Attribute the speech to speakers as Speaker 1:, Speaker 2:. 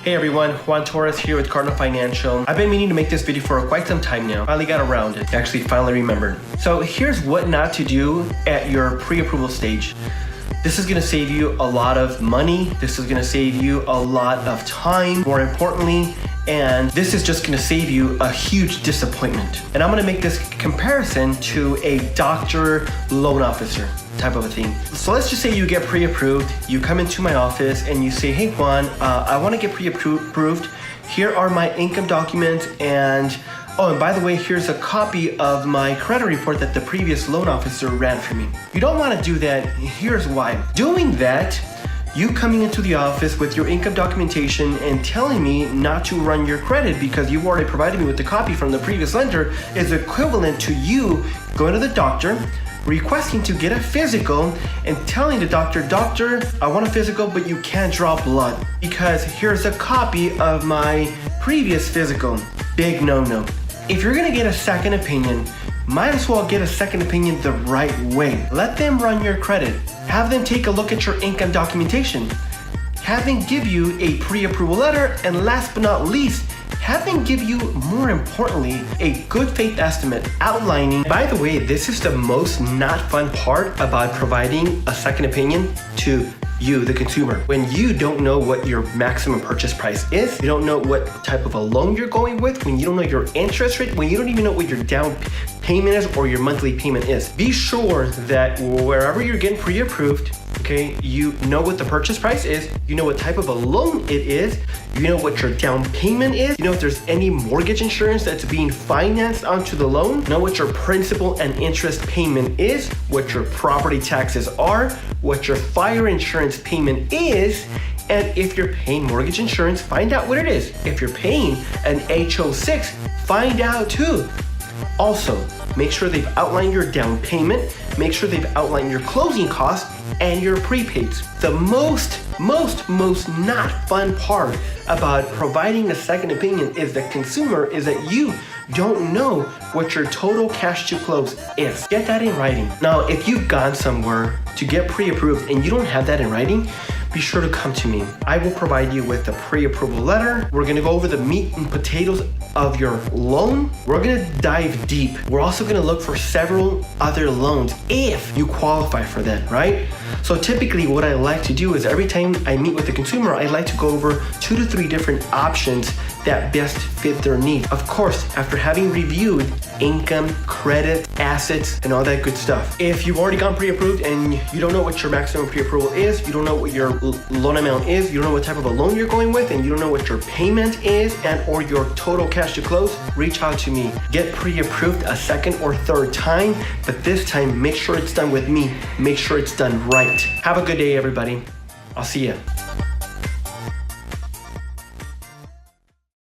Speaker 1: Hey everyone, Juan Torres here with Cardinal Financial. I've been meaning to make this video for quite some time now. Finally got around it. Actually, finally remembered. So here's what not to do at your pre-approval stage. This is gonna save you a lot of money. This is gonna save you a lot of time, more importantly, and this is just gonna save you a huge disappointment. And I'm gonna make this comparison to a doctor loan officer type of a thing. So let's just say you get pre-approved, you come into my office and you say, hey Juan, I wanna get pre-approved. Here are my income documents and by the way, here's a copy of my credit report that the previous loan officer ran for me. You don't wanna do that, here's why. Doing that, you coming into the office with your income documentation and telling me not to run your credit because you've already provided me with the copy from the previous lender is equivalent to you going to the doctor, requesting to get a physical and telling the doctor, I want a physical, but you can't draw blood because here's a copy of my previous physical. Big no-no. If you're gonna get a second opinion, might as well get a second opinion the right way. Let them run your credit. Have them take a look at your income documentation. Have them give you a pre-approval letter, and last but not least, have them give you, more importantly, a good faith estimate outlining. By the way, this is the most not fun part about providing a second opinion to you, the consumer. When you don't know what your maximum purchase price is, you don't know what type of a loan you're going with, when you don't know your interest rate, when you don't even know what your down payment is or your monthly payment is. Be sure that wherever you're getting pre-approved, okay, you know what the purchase price is, you know what type of a loan it is, you know what your down payment is, you know if there's any mortgage insurance that's being financed onto the loan, know what your principal and interest payment is, what your property taxes are, what your fire insurance payment is, and if you're paying mortgage insurance, find out what it is. If you're paying an HO6, find out too. Also, make sure they've outlined your down payment, make sure they've outlined your closing costs and your prepaids. The most not fun part about providing a second opinion is the consumer is that you don't know what your total cash to close is. Get that in writing. Now, if you've gone somewhere to get pre-approved and you don't have that in writing, be sure to come to me. I will provide you with a pre-approval letter. We're gonna go over the meat and potatoes of your loan. We're gonna dive deep. We're also gonna look for several other loans if you qualify for that, right? So typically what I like to do is every time I meet with the consumer, I like to go over 2 to 3 different options that best fit their needs. Of course, after having reviewed income, credit, assets, and all that good stuff. If you've already gone pre-approved and you don't know what your maximum pre-approval is, you don't know what your loan amount is, you don't know what type of a loan you're going with, and you don't know what your payment is and or your total cash to close, reach out to me. Get pre-approved a second or third time, but this time make sure it's done with me. Make sure it's done right. Have a good day, everybody. I'll see ya.